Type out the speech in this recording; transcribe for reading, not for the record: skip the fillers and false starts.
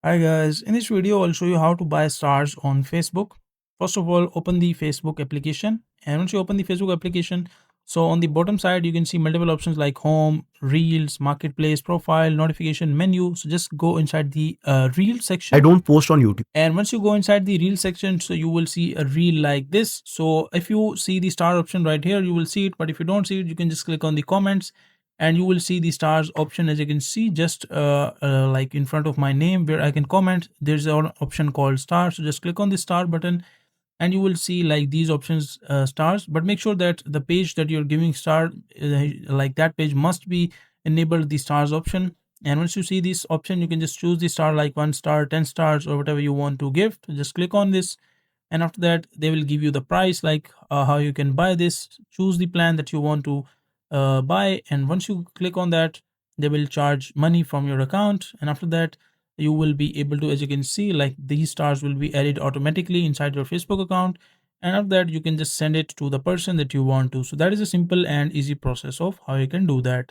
Hi guys, in this video I'll show you how to buy stars on Facebook. First of all, open the Facebook application, and once you open the Facebook application, so on the bottom side you can see multiple options like home, reels, marketplace, profile, notification, menu. So just go inside the reel section. I don't post on YouTube. And once you go inside the reel section, so you will see a reel like this. So if you see the star option right here, you will see it, but if you don't see it, you can just click on the comments and you will see the stars option. As you can see, just like in front of my name where I can comment, there's an option called star. So just click on the star button and you will see like these options, stars, but make sure that the page that you're giving star, like that page must be enabled the stars option. And once you see this option, you can just choose the star, like 1 star, 10 stars, or whatever you want to give. Just click on this, and after that they will give you the price, like how you can buy this. Choose the plan that you want to buy, and once you click on that, they will charge money from your account. And after that, you will be able to, as you can see, like these stars will be added automatically inside your Facebook account, and after that you can just send it to the person that you want to. So that is a simple and easy process of how you can do that.